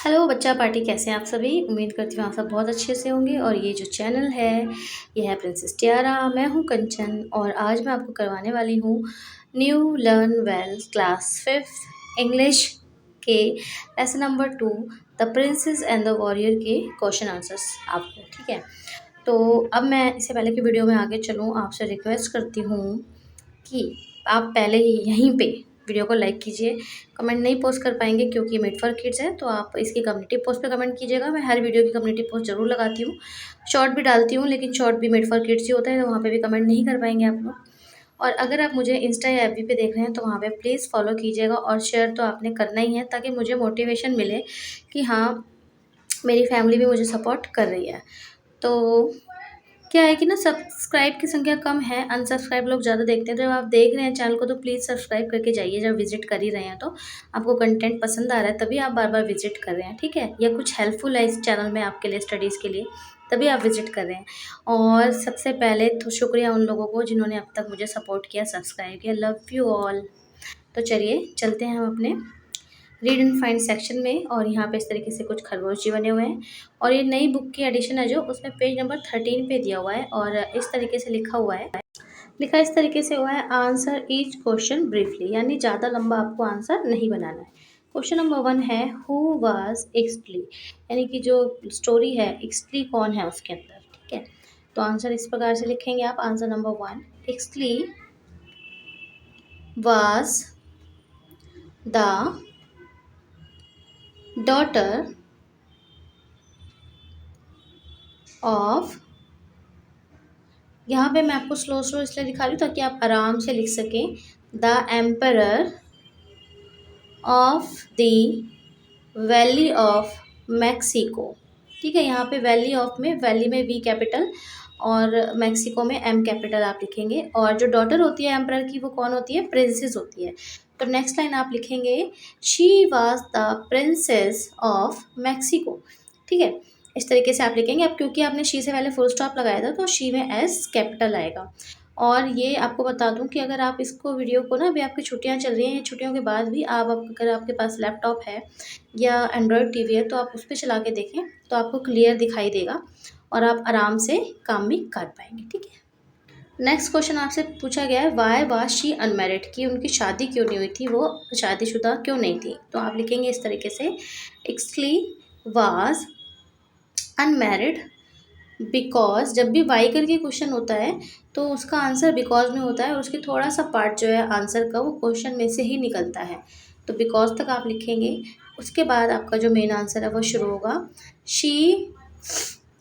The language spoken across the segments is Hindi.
हेलो बच्चा पार्टी, कैसे हैं आप सभी। उम्मीद करती हूँ आप सब बहुत अच्छे से होंगे। और ये जो चैनल है ये है प्रिंसेस टियारा। मैं हूँ कंचन और आज मैं आपको करवाने वाली हूँ new learn well class 5th English के lesson number 2 the princess and the warrior के क्वेश्चन आंसर्स आपको। ठीक है, तो अब मैं इससे पहले कि वीडियो में आगे चलूँ आपसे रिक्वेस्ट करती हूँ कि आप पहले ही यहीं पे वीडियो को लाइक कीजिए। कमेंट नहीं पोस्ट कर पाएंगे क्योंकि मेड फॉर किड्स है, तो आप इसकी कम्युनिटी पोस्ट पे कमेंट कीजिएगा। मैं हर वीडियो की कम्युनिटी पोस्ट जरूर लगाती हूँ, शॉर्ट भी डालती हूँ, लेकिन शॉर्ट भी मेड फॉर किड्स ही होता है, तो वहाँ पे भी कमेंट नहीं कर पाएंगे आप लोग। और अगर आप मुझे इंस्टा या एफबी पे देख रहे हैं तो वहाँ पे प्लीज़ फॉलो कीजिएगा और शेयर तो आपने करना ही है, ताकि मुझे मोटिवेशन मिले कि हाँ, मेरी फैमिली भी मुझे सपोर्ट कर रही है। तो क्या है कि ना, सब्सक्राइब की संख्या कम है, अनसब्सक्राइब लोग ज़्यादा देखते हैं। तो जब आप देख रहे हैं चैनल को तो प्लीज़ सब्सक्राइब करके जाइए। जब विजिट कर ही रहे हैं तो आपको कंटेंट पसंद आ रहा है तभी आप बार बार विजिट कर रहे हैं, ठीक है, या कुछ हेल्पफुल है इस चैनल में आपके लिए स्टडीज़ के लिए, तभी आप विजिट कर रहे हैं। और सबसे पहले तो शुक्रिया उन लोगों को जिन्होंने अब तक मुझे सपोर्ट किया, सब्सक्राइब किया। Love you all. तो चलिए चलते हैं हम अपने रीड एंड फाइंड सेक्शन में। और यहाँ पे इस तरीके से कुछ खरगोश जी बने हुए हैं और ये नई बुक की एडिशन है जो उसमें पेज नंबर 13 पे दिया हुआ है। और इस तरीके से लिखा इस तरीके से हुआ है, आंसर ईच क्वेश्चन ब्रीफली, यानी ज़्यादा लंबा आपको आंसर नहीं बनाना है। क्वेश्चन नंबर 1 है, हु वाज एक्सली, यानी कि जो स्टोरी है एक्सली कौन है उसके अंदर। ठीक है, तो आंसर इस प्रकार से लिखेंगे आप। Answer number 1, axially was the daughter of, यहाँ पे मैं आपको स्लो स्लो इसलिए दिखा रही हूँ ताकि आप आराम से लिख सकें, the emperor of the valley of Mexico. ठीक है, यहाँ पे वैली ऑफ में, वैली में वी कैपिटल और मैक्सिको में एम कैपिटल आप लिखेंगे। और जो डॉटर होती है एम्परर की वो कौन होती है, प्रिंसेस होती है। तो नेक्स्ट लाइन आप लिखेंगे, she was the princess of Mexico. ठीक है, इस तरीके से आप लिखेंगे। अब क्योंकि आपने शी से पहले फुल स्टॉप लगाया था तो शी में एस कैपिटल आएगा। और ये आपको बता दूं कि अगर आप इसको वीडियो को ना, अभी आपकी छुट्टियां चल रही हैं, छुट्टियों के बाद भी अगर आपके पास लैपटॉप है या एंड्रॉयड टीवी है तो आप उस पर चला के देखें तो आपको क्लियर दिखाई देगा और आप आराम से काम भी कर पाएंगे। ठीक है, नेक्स्ट क्वेश्चन आपसे पूछा गया है, वाई वाज शी अनमैरिड, कि उनकी शादी क्यों नहीं हुई थी, वो शादीशुदा क्यों नहीं थी। तो आप लिखेंगे इस तरीके से, एक्सली वाज अनमैरिड बिकॉज। जब भी वाई करके क्वेश्चन होता है तो उसका आंसर बिकॉज में होता है और उसकी थोड़ा सा पार्ट जो है आंसर का वो क्वेश्चन में से ही निकलता है। तो बिकॉज तक आप लिखेंगे, उसके बाद आपका जो मेन आंसर है वो शुरू होगा, शी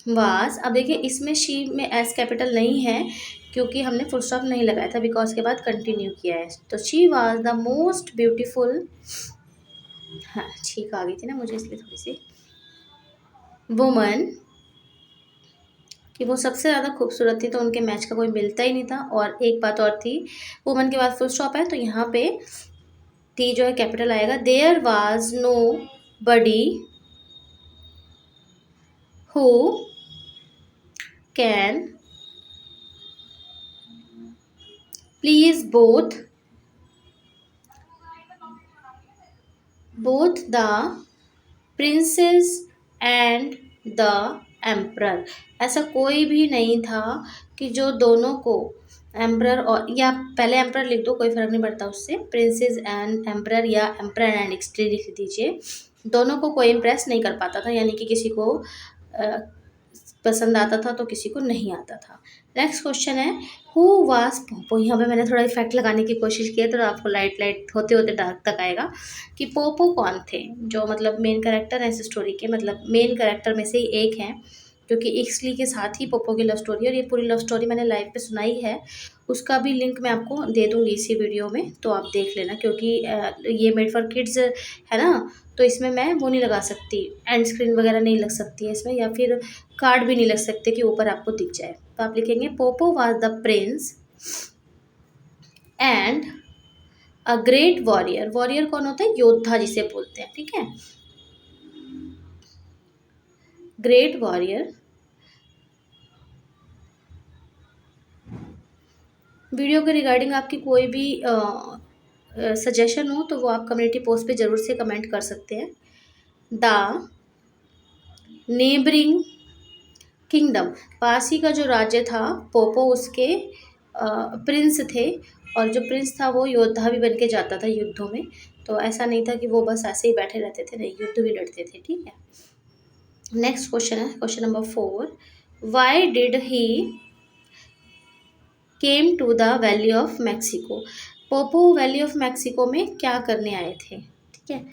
वाज। अब देखिए इसमें शी में एस कैपिटल नहीं है क्योंकि हमने फुल स्टॉप नहीं लगाया था, बिकॉज के बाद कंटिन्यू किया है। तो she was the most beautiful, हाँ ठीक आ गई थी ना मुझे इसलिए थोड़ी सी, वुमन, कि वो सबसे ज़्यादा खूबसूरत थी तो उनके मैच का कोई मिलता ही नहीं था। और एक बात और थी, वुमन के बाद फुल स्टॉप है तो यहाँ पे टी जो है कैपिटल आएगा। There was nobody who can please both the princess and the emperor. ऐसा कोई भी नहीं था कि जो दोनों को, एम्परर और, या पहले एम्परर लिख दो कोई फ़र्क नहीं पड़ता उससे, प्रिंसेस एंड एम्परर या एम्परर एंड एक्सट्री लिख दीजिए, दोनों को कोई इम्प्रेस नहीं कर पाता था, यानी कि किसी को पसंद आता था तो किसी को नहीं आता था। नेक्स्ट क्वेश्चन है, हु वाज पोपो। यहाँ पे मैंने थोड़ा इफेक्ट लगाने की कोशिश की है तो आपको लाइट लाइट होते होते डार्क तक आएगा कि पोपो कौन थे, जो मतलब मेन कैरेक्टर है इस स्टोरी के, मतलब मेन कैरेक्टर में से ही एक हैं, क्योंकि एक्सली के साथ ही पोपो की लव स्टोरी। और ये पूरी लव स्टोरी मैंने लाइव पे सुनाई है, उसका भी लिंक मैं आपको दे दूँगी इसी वीडियो में, तो आप देख लेना। क्योंकि ये मेड फॉर किड्स है ना, तो इसमें मैं वो नहीं लगा सकती, एंड स्क्रीन वगैरह नहीं लग सकती है इसमें, या फिर कार्ड भी नहीं लग सकते कि ऊपर आपको दिख जाए। तो आप लिखेंगे, Poopó was the Prince and a great warrior. Warrior कौन होता है, योद्धा जिसे बोलते हैं। ठीक है, ग्रेट वॉरियर। वीडियो के रिगार्डिंग आपकी कोई भी सजेशन हो तो वो आप कम्युनिटी पोस्ट पे ज़रूर से कमेंट कर सकते हैं। द नेबरिंग किंगडम, पास ही का जो राज्य था, पोपो उसके प्रिंस थे, और जो प्रिंस था वो योद्धा भी बन के जाता था युद्धों में। तो ऐसा नहीं था कि वो बस ऐसे ही बैठे रहते थे, नहीं, युद्ध भी लड़ते थे। ठीक है, नेक्स्ट क्वेश्चन है question number 4। Why did he came to the valley of Mexico, Popo valley of Mexico में क्या करने आए थे। ठीक है,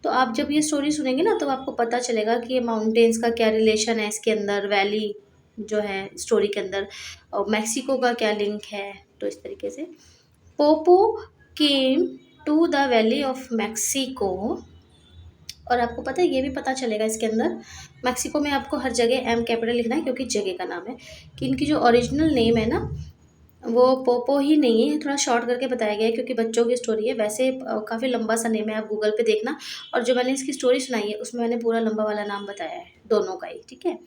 तो आप जब ये स्टोरी सुनेंगे ना तो आपको पता चलेगा कि ये माउंटेन्स का क्या रिलेशन है इसके अंदर, वैली जो है स्टोरी के अंदर, और मैक्सिको का क्या लिंक है। तो इस तरीके से Popo came to the valley of Mexico, और आपको पता है ये भी पता चलेगा इसके अंदर, मैक्सिको में आपको हर जगह एम कैपिटल लिखना है क्योंकि जगह का नाम है, कि इनकी जो ओरिजिनल नेम है ना वो पोपो ही नहीं है, थोड़ा शॉर्ट करके बताया गया है क्योंकि बच्चों की स्टोरी है। वैसे काफ़ी लंबा सा नेम है, आप गूगल पे देखना, और जो मैंने इसकी स्टोरी सुनाई है उसमें मैंने पूरा लंबा वाला नाम बताया है दोनों का ही। ठीक है,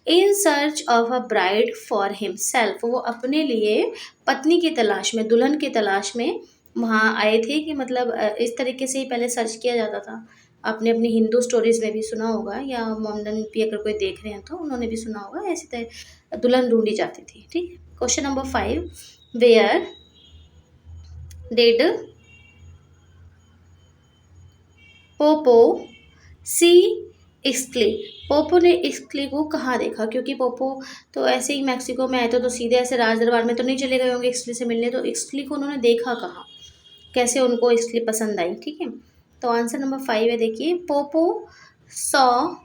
in search of a bride for himself, वो अपने लिए पत्नी की तलाश में, दुल्हन की तलाश में वहाँ आए थे, कि मतलब इस तरीके से ही पहले सर्च किया जाता था। आपने अपनी हिंदू स्टोरीज में भी सुना होगा, या मोमडन भी अगर कोई देख रहे हैं तो उन्होंने भी सुना होगा, ऐसी तरह दुल्हन ढूंढी जाती थी। ठीक है, question number 5। Where did Popo see Ixli, Popo ने इक्सली को कहाँ देखा, क्योंकि पोपो तो ऐसे ही मैक्सिको में आए थे तो सीधे ऐसे राज दरबार में तो नहीं चले गए होंगे इक्सली से मिलने, तो इक्सली को उन्होंने देखा कहाँ, कैसे उनको इक्सली पसंद आई। ठीक है, तो आंसर नंबर 5 है, देखिए, पोपो सॉ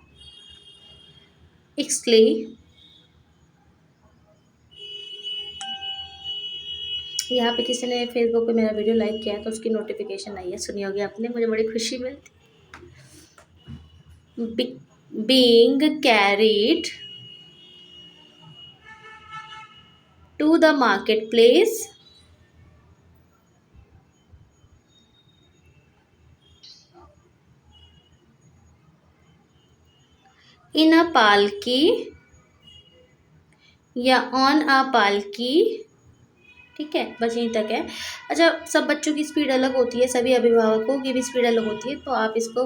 इक्सली, यहाँ पे किसी ने फेसबुक पे मेरा वीडियो लाइक किया है तो उसकी नोटिफिकेशन आई है, सुनी होगी आपने, मुझे बड़ी खुशी मिलती। being carried to the marketplace in a palki या on a palki। ठीक है, बस यहीं तक है। अच्छा, सब बच्चों की स्पीड अलग होती है, सभी अभिभावकों की भी स्पीड अलग होती है, तो आप इसको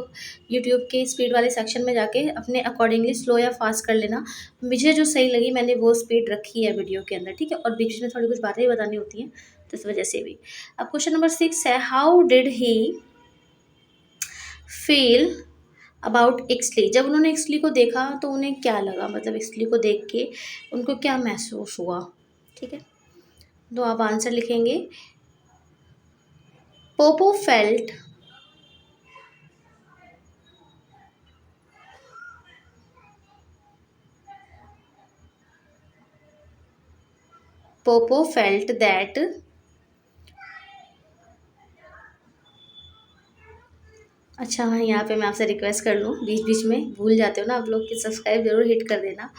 यूट्यूब के स्पीड वाले सेक्शन में जाके अपने अकॉर्डिंगली स्लो या फास्ट कर लेना। मुझे जो सही लगी मैंने वो स्पीड रखी है वीडियो के अंदर। ठीक है, और बीच में थोड़ी कुछ बातें ही बतानी होती हैं तो इस वजह से भी। अब क्वेश्चन नंबर 6 है, how did he feel about Ixli, जब उन्होंने इक्सली को देखा तो उन्हें क्या लगा, मतलब इक्सली को देख के उनको क्या महसूस हुआ। ठीक है, तो आप आंसर लिखेंगे, Poopó felt Poopó felt that, अच्छा हाँ, यहाँ पे मैं आपसे रिक्वेस्ट कर लूँ, बीच बीच में भूल जाते हो ना आप लोग, कि सब्सक्राइब ज़रूर हिट कर देना,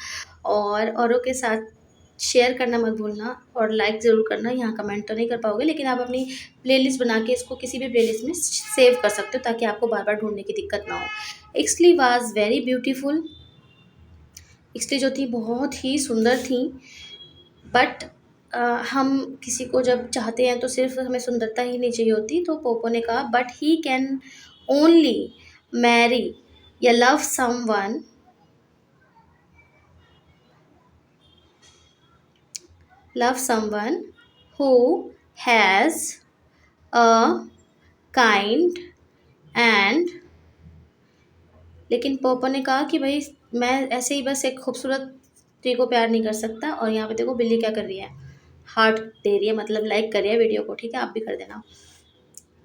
और औरों के साथ शेयर करना मत भूलना, और लाइक ज़रूर करना। यहाँ कमेंट तो नहीं कर पाओगे, लेकिन आप अपनी प्लेलिस्ट बना के इसको किसी भी प्लेलिस्ट में सेव कर सकते हो ताकि आपको बार बार ढूंढने की दिक्कत ना हो। Axially was very beautiful, axially जो थी बहुत ही सुंदर थी, बट हम किसी को जब चाहते हैं तो सिर्फ हमें सुंदरता ही नहीं चाहिए होती, तो पोपो ने कहा, but he can only marry या love someone who has a kind and, लेकिन पोपो ने कहा कि भाई मैं ऐसे ही बस एक खूबसूरत स्त्री को प्यार नहीं कर सकता। और यहाँ पे देखो बिल्ली क्या कर रही है, हार्ट दे रही है, मतलब लाइक कर रही है वीडियो को। ठीक है, आप भी कर देना,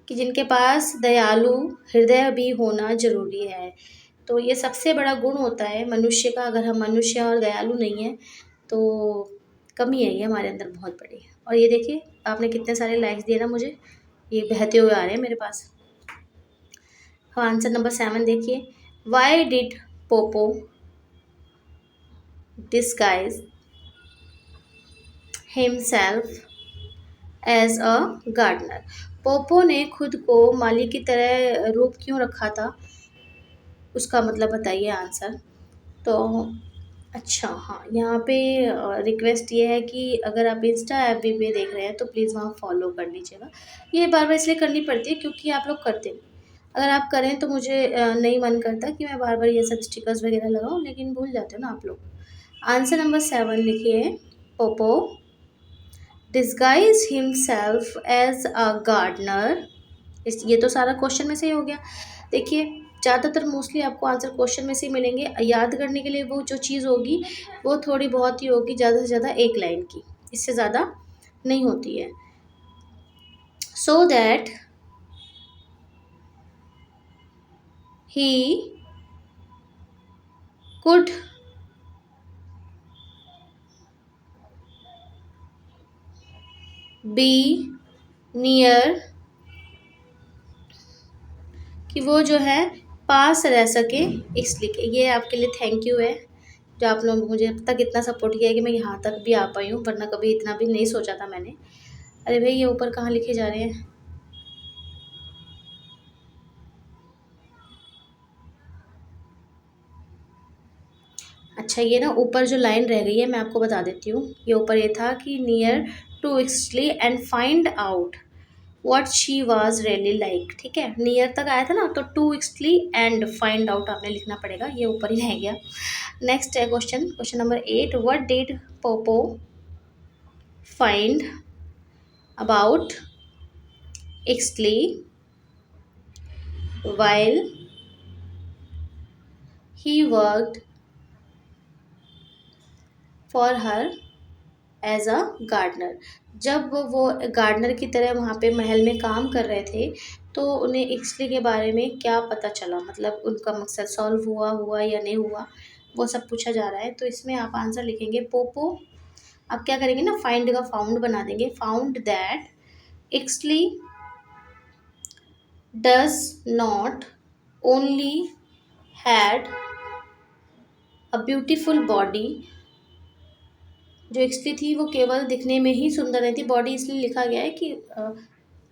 कि जिनके पास दयालु हृदय भी होना ज़रूरी है। तो ये सबसे बड़ा गुण होता है मनुष्य का, अगर हम मनुष्य और दयालु नहीं हैं तो कमी है ये हमारे अंदर बहुत बड़ी। और ये देखिए आपने कितने सारे लाइक्स दिए ना मुझे, ये बहते हुए आ रहे हैं मेरे पास। हाँ, आंसर नंबर 7 देखिए, why did Popo disguise himself as a gardener, Popo ने खुद को माली की तरह रूप क्यों रखा था, उसका मतलब बताइए आंसर। तो अच्छा हाँ, यहाँ पे रिक्वेस्ट ये है कि अगर आप इंस्टा ऐप भी पे देख रहे हैं तो प्लीज़ वहाँ फॉलो कर लीजिएगा। ये बार बार इसलिए करनी पड़ती है क्योंकि आप लोग करते नहीं, अगर आप करें तो मुझे नहीं मन करता कि मैं बार बार ये सब स्टिकर्स वगैरह लगाऊं, लेकिन भूल जाते हो ना आप लोग। आंसर नंबर 7 लिखिए, Popo disguise himself as a gardener. इस ये तो सारा क्वेश्चन में से ही हो गया। देखिए ज़्यादातर मोस्टली आपको आंसर क्वेश्चन में से ही मिलेंगे। याद करने के लिए वो जो चीज़ होगी वो थोड़ी बहुत ही होगी, ज़्यादा से ज़्यादा एक लाइन की, इससे ज़्यादा नहीं होती है। So that he could be near, कि वो जो है पास रह सके, इसलिए ये आपके लिए थैंक यू है, जो आप लोग मुझे अब तक इतना सपोर्ट किया है कि मैं यहाँ तक भी आ पाई हूँ, वरना कभी इतना भी नहीं सोचा था मैंने। अरे भाई ये ऊपर कहाँ लिखे जा रहे हैं। अच्छा ये ना ऊपर जो लाइन रह गई है मैं आपको बता देती हूँ। ये ऊपर ये था कि near to Exley and find out what she was really like. ठीक है, नियर तक आया था ना, तो to Exley and find out आपने लिखना पड़ेगा, ये ऊपर ही रह गया। नेक्स्ट है question, question number 8, what did Popo find about Exley while he worked for her as a gardener. जब वो गार्डनर की तरह वहाँ पे महल में काम कर रहे थे तो उन्हें एक्सली के बारे में क्या पता चला, मतलब उनका मकसद सॉल्व हुआ हुआ या नहीं हुआ, वो सब पूछा जा रहा है। तो इसमें आप आंसर लिखेंगे पोपो, आप क्या करेंगे ना, फाइंड का फाउंड बना देंगे, found that axially does not only had a beautiful body. जो एक्चुअली थी वो केवल दिखने में ही सुंदर नहीं थी, बॉडी इसलिए लिखा गया है कि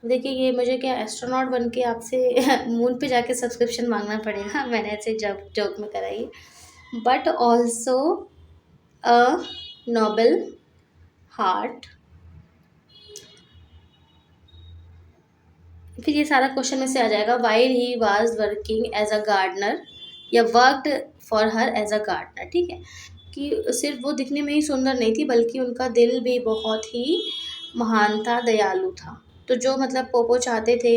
देखिए ये मुझे क्या एस्ट्रोनॉट बन के आपसे मून पे जाके सब्सक्रिप्शन मांगना पड़ेगा, मैंने ऐसे जब जोक में कराई। But also a noble heart. फिर ये सारा क्वेश्चन में से आ जाएगा, while he was working as a gardener या worked for her as a gardener. ठीक है, कि सिर्फ वो दिखने में ही सुंदर नहीं थी बल्कि उनका दिल भी बहुत ही महान था, दयालु था। तो जो मतलब पोपो चाहते थे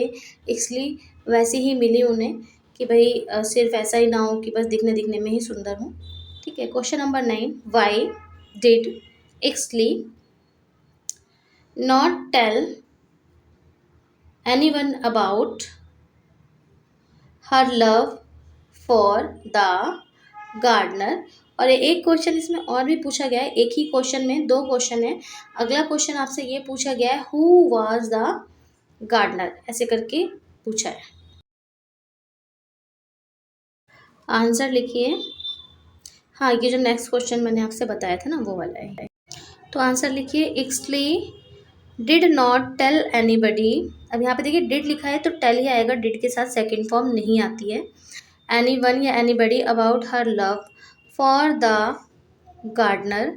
इसलिए वैसी ही मिली उन्हें, कि भाई सिर्फ ऐसा ही ना हो कि बस दिखने दिखने में ही सुंदर हो। ठीक है, question number 9, why did Exley not tell anyone about her love for the gardener. और एक क्वेश्चन इसमें और भी पूछा गया है, एक ही क्वेश्चन में दो क्वेश्चन है। अगला क्वेश्चन आपसे ये पूछा गया है, हु वाज द गार्डनर, ऐसे करके पूछा है। आंसर लिखिए। हाँ ये जो नेक्स्ट क्वेश्चन मैंने आपसे बताया था ना वो वाला है। तो आंसर लिखिए, Exley did not tell anybody. अब यहाँ पे देखिए डिड लिखा है तो टेल ही आएगा, डिड के साथ सेकंड फॉर्म नहीं आती है। एनी वन या anybody about her love for the gardener.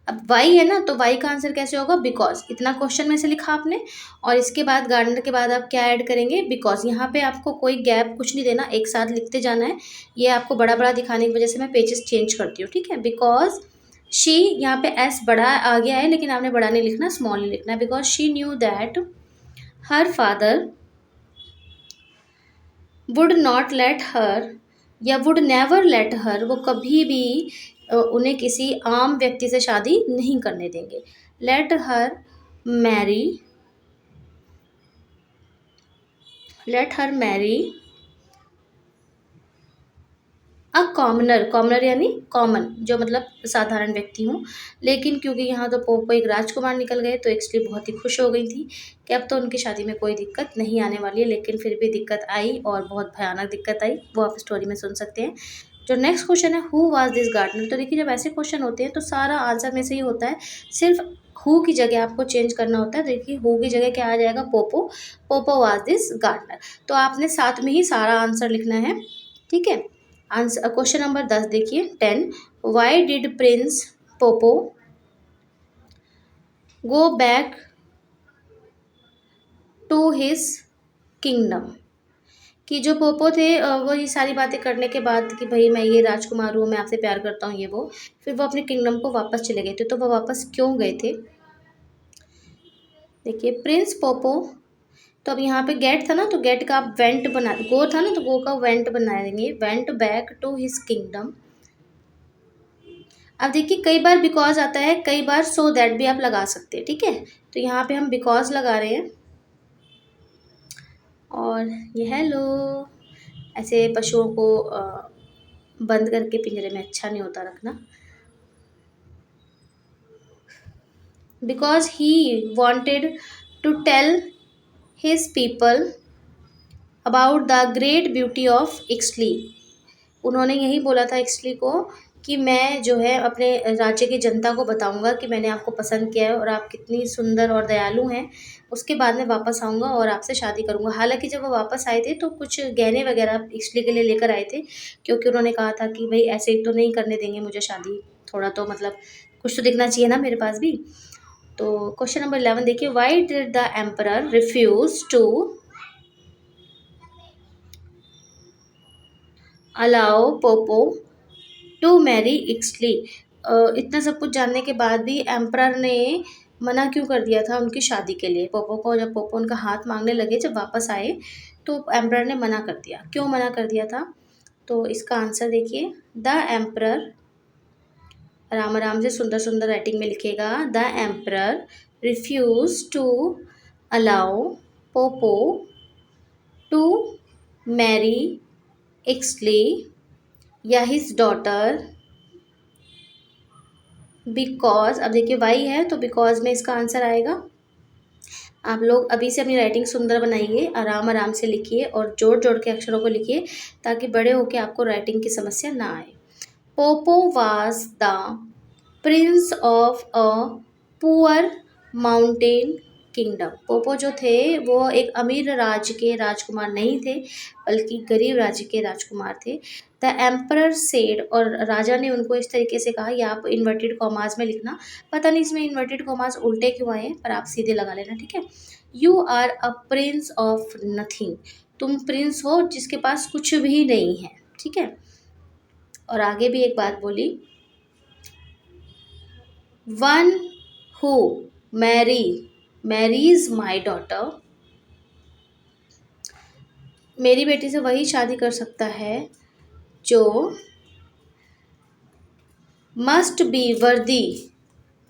अब वाई है ना, तो वाई का आंसर कैसे होगा, बिकॉज। इतना क्वेश्चन में से लिखा आपने और इसके बाद गार्डनर के बाद आप क्या ऐड करेंगे, बिकॉज। यहाँ पे आपको कोई गैप कुछ नहीं देना, एक साथ लिखते जाना है। ये आपको बड़ा बड़ा दिखाने की वजह से मैं पेजेस चेंज करती हूँ। ठीक है, बिकॉज शी, यहाँ पे एस बड़ा आ गया है लेकिन आपने बड़ा नहीं लिखना, स्मॉल नहीं लिखना है। Because she knew that her father would not let her या वुड नेवर लेट हर, वो कभी भी उन्हें किसी आम व्यक्ति से शादी नहीं करने देंगे। Let her marry, let her marry a commoner. Commoner यानी कॉमन, जो मतलब साधारण व्यक्ति हूँ। लेकिन क्योंकि यहाँ तो पोपो एक राजकुमार निकल गए तो एक्चुअली बहुत ही खुश हो गई थी कि अब तो उनकी शादी में कोई दिक्कत नहीं आने वाली है। लेकिन फिर भी दिक्कत आई और बहुत भयानक दिक्कत आई, वो आप स्टोरी में सुन सकते हैं। जो नेक्स्ट क्वेश्चन है, हु वाज दिस गार्डनर। तो देखिए जब ऐसे क्वेश्चन होते हैं तो सारा आंसर में से ही होता है, सिर्फ हु की जगह आपको चेंज करना होता है। देखिए हु की जगह क्या आ जाएगा, Popo. Popo was this gardener. तो आपने साथ में ही सारा आंसर लिखना है। ठीक है, आंसर क्वेश्चन नंबर 10 देखिए, 10, why did prince Popo go back to his kingdom. कि जो पोपो थे वो ये सारी बातें करने के बाद कि भाई मैं ये राजकुमार हूँ, मैं आपसे प्यार करता हूँ, ये वो। फिर वो अपने किंगडम को वापस चले गए थे। तो वो वापस क्यों गए थे? देखिए प्रिंस पोपो, तो अब यहाँ पे गेट था ना, तो गेट का आप वेंट बना, गो था ना तो गो का वेंट बना देंगे, went back to his kingdom. अब देखिए कई बार बिकॉज आता है, कई बार सो दैट भी आप लगा सकते हैं, ठीक है। तो यहाँ पे हम बिकॉज लगा रहे हैं। और ये हेलो, ऐसे पशुओं को बंद करके पिंजरे में अच्छा नहीं होता रखना। Because he wanted to tell his people about the great beauty of Ixli. उन्होंने यही बोला था इक्सली को कि मैं जो है अपने राज्य की जनता को बताऊंगा कि मैंने आपको पसंद किया है और आप कितनी सुंदर और दयालु हैं। उसके बाद मैं वापस आऊँगा और आपसे शादी करूँगा। हालांकि जब वो वापस आए थे तो कुछ गहने वगैरह इक्सली के लिए लेकर आए थे, क्योंकि उन्होंने कहा था कि भाई ऐसे ही तो नहीं करने देंगे मुझे शादी, थोड़ा तो मतलब कुछ तो दिखना चाहिए ना मेरे पास भी। तो क्वेश्चन नंबर 11 देखिए, why did the emperor refuse to allow Popo to marry Ixli. इतना सब कुछ जानने के बाद भी एम्परर ने मना क्यों कर दिया था उनकी शादी के लिए पोपो को? जब पोपो उनका हाथ मांगने लगे, जब वापस आए, तो एम्परर ने मना कर दिया। क्यों मना कर दिया था? तो इसका आंसर देखिए, द एम्परर, आराम आराम से सुंदर सुंदर राइटिंग में लिखेगा, the emperor refuse to allow Popo to marry Ixli या हिज डॉटर, बिकॉज, अब देखिए वाई है तो बिकॉज में इसका आंसर आएगा। आप लोग अभी से अपनी राइटिंग सुंदर बनाइए, आराम आराम से लिखिए और जोड़ जोड़ के अक्षरों को लिखिए, ताकि बड़े होके आपको राइटिंग की समस्या ना आए। Poopó was the Prince of a poor mountain kingdom. Poopó जो थे वो एक अमीर राज्य के राजकुमार नहीं थे, बल्कि गरीब राज्य के राजकुमार थे। द एम्परर सेड, और राजा ने उनको इस तरीके से कहा, या आप इन्वर्टेड कॉमास में लिखना, पता नहीं इसमें इन्वर्टेड कॉमास उल्टे क्यों आए हैं, पर आप सीधे लगा लेना, ठीक है। You are a prince of nothing, तुम प्रिंस हो जिसके पास कुछ भी नहीं है, ठीक है। और आगे भी एक बात बोली, one who marries my daughter, मेरी बेटी से वही शादी कर सकता है जो must be worthy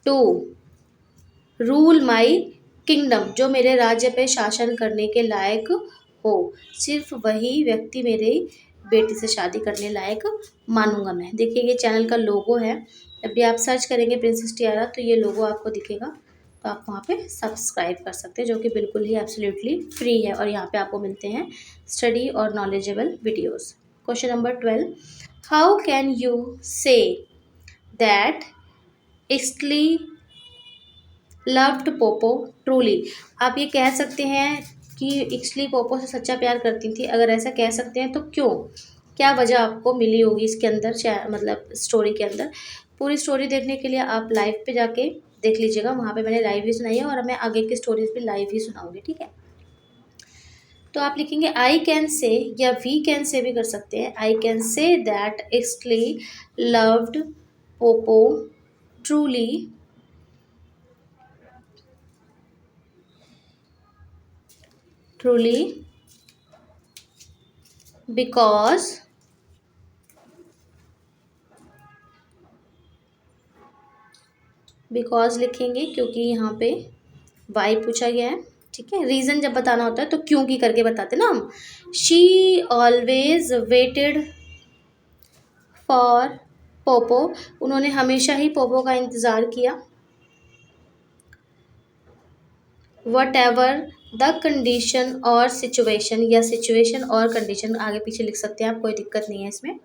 to rule my kingdom, जो मेरे राज्य पे शासन करने के लायक हो। सिर्फ वही व्यक्ति मेरे बेटी से शादी करने लायक मानूंगा मैं। देखिए ये चैनल का लोगो है, जब भी आप सर्च करेंगे प्रिंसेस टियारा तो ये लोगो आपको दिखेगा, तो आप वहाँ पे सब्सक्राइब कर सकते हैं, जो कि बिल्कुल ही एब्सोल्युटली फ्री है। और यहाँ पे आपको मिलते हैं स्टडी और knowledgeable videos. Question number 12, how can you say that Ixli loved Popo truly. आप ये कह सकते हैं कि इक्सली पोपो से सच्चा प्यार करती थी। अगर ऐसा कह सकते हैं तो क्यों, क्या वजह आपको मिली होगी इसके अंदर, मतलब स्टोरी के अंदर। पूरी स्टोरी देखने के लिए आप लाइव पे जाके देख लीजिएगा, वहाँ पे मैंने लाइव ही सुनाई है और मैं आगे की स्टोरीज भी लाइव ही सुनाऊंगी, ठीक है। तो आप लिखेंगे आई कैन से, या वी कैन से भी कर सकते हैं। I can say that Ixli loved Popo truly truly because लिखेंगे क्योंकि यहाँ पे वाई पूछा गया है, ठीक है। रीज़न जब बताना होता है तो क्यों की करके बताते ना हम। She always waited for Poopó, उन्होंने हमेशा ही पोपो का इंतज़ार किया। वट एवर द कंडीशन और सिचुएशन, या सिचुएशन और कंडीशन आगे पीछे लिख सकते हैं आप, कोई दिक्कत नहीं है इसमें।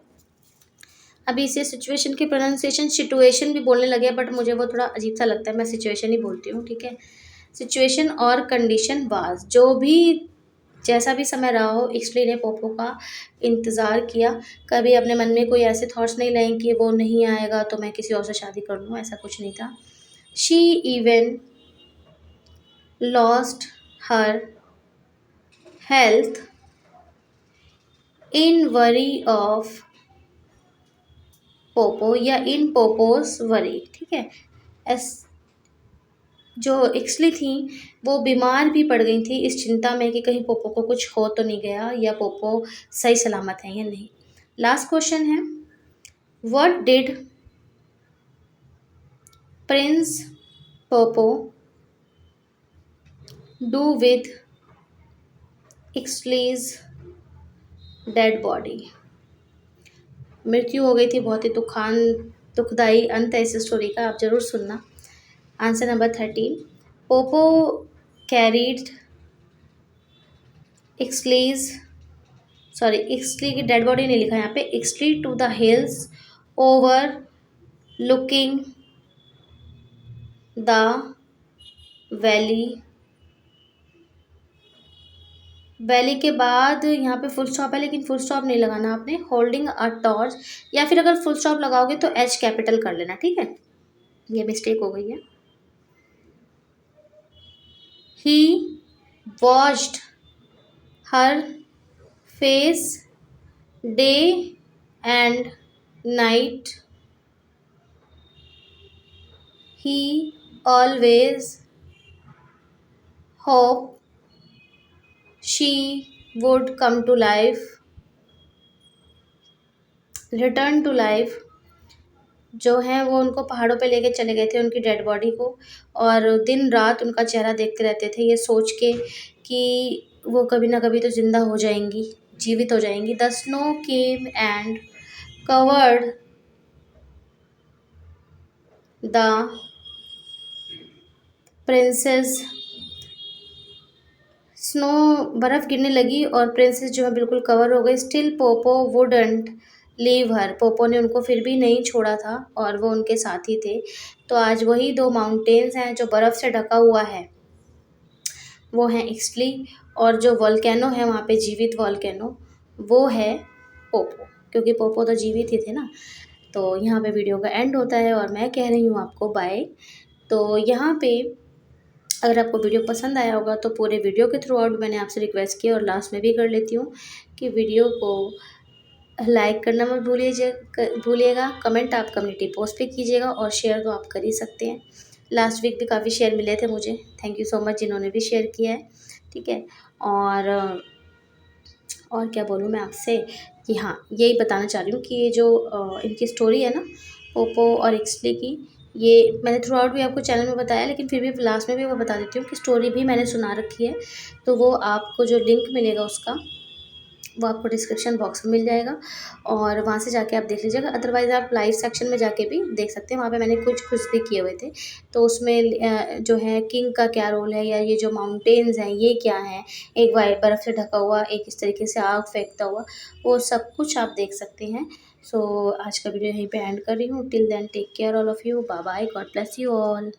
अभी इसे सिचुएशन की प्रोनाउंसिएशन सिचुएशन भी बोलने लगे, बट मुझे वो थोड़ा अजीब सा लगता है, मैं सिचुएशन ही बोलती हूँ, ठीक है। सिचुएशन और कंडीशन वाज, जो भी जैसा भी समय रहा हो, इक्सली ने पोपो का इंतज़ार किया। कभी अपने मन में कोई ऐसे थॉट्स नहीं लाए कि वो नहीं आएगा तो मैं किसी और से शादी कर लूँ, ऐसा कुछ नहीं था। She even lost her health in worry of Poopó या इन पोपोस वरी, ठीक है। एस जो एक्चुअली थी वो बीमार भी पड़ गई थी इस चिंता में कि कहीं पोपो को कुछ हो तो नहीं गया या पोपो सही सलामत है या नहीं। लास्ट क्वेश्चन है, what did prince Popo do with Ixli's dead body. मृत्यु हो गई थी, बहुत ही दुखदाई अंत है इस स्टोरी का, आप जरूर सुनना। Answer number 13, Popo carried Ixli's, sorry Ixli की डेड बॉडी नहीं लिखा यहाँ पे, Ixli to the hills overlooking the valley. Valley के बाद यहाँ पे फुल स्टॉप है, लेकिन फुल स्टॉप नहीं लगाना आपने, होल्डिंग अ टॉर्च, या फिर अगर फुल स्टॉप लगाओगे तो एच कैपिटल कर लेना, ठीक है, ये मिस्टेक हो गई है। He watched her face day and night, he always hoped she would come to life, return to life। जो है वो उनको पहाड़ों पे लेके चले गए थे उनकी डेड बॉडी को, और दिन रात उनका चेहरा देखते रहते थे ये सोच के कि वो कभी ना कभी तो जिंदा हो जाएंगी, जीवित हो जाएंगी। The snow came and covered the princess, snow बर्फ़ गिरने लगी और प्रिंसेस जो है बिल्कुल कवर हो गई। Still Poopó wouldn't leave her, Poopó ने उनको फिर भी नहीं छोड़ा था और वो उनके साथी थे। तो आज वही दो माउंटेन्स हैं जो बर्फ़ से ढका हुआ है, वो हैं एक्सली, और जो वॉल्केनो है वहाँ पे जीवित वॉल्केनो वो है पोपो, क्योंकि पोपो तो जीवित ही थे ना। तो यहाँ पे वीडियो का एंड होता है और मैं कह रही हूँ आपको बाय। तो यहाँ पे अगर आपको वीडियो पसंद आया होगा तो पूरे वीडियो के थ्रू आउट मैंने आपसे रिक्वेस्ट किया, और लास्ट में भी कर लेती हूँ कि वीडियो को लाइक करना मत भूलिएगा, कमेंट आप कम्युनिटी पोस्ट पे कीजिएगा, और शेयर तो आप कर ही सकते हैं। लास्ट वीक भी काफ़ी शेयर मिले थे मुझे, थैंक यू सो मच जिन्होंने भी शेयर किया है, ठीक है। और क्या बोलूँ मैं आपसे कि हाँ, यही बताना चाह रही हूँ कि ये जो इनकी स्टोरी है ना पोपो और एक्सली की, ये मैंने थ्रू आउट भी आपको चैनल में बताया, लेकिन फिर भी लास्ट में भी मैं बता देती हूँ कि स्टोरी भी मैंने सुना रखी है। तो वो आपको जो लिंक मिलेगा उसका, वो आपको डिस्क्रिप्शन बॉक्स में मिल जाएगा, और वहाँ से जाके आप देख लीजिएगा। अदरवाइज़ आप लाइव सेक्शन में जाके भी देख सकते हैं, वहाँ पे मैंने कुछ भी किए हुए थे। तो उसमें जो है किंग का क्या रोल है, या ये जो माउंटेन्स हैं ये क्या हैं, एक वाइट बर्फ़ से ढका हुआ, एक इस तरीके से आग फेंकता हुआ, वो सब कुछ आप देख सकते हैं। सो आज का वीडियो यहीं पे एंड कर रही हूँ। Till then take care all of you, bye bye, God bless you all.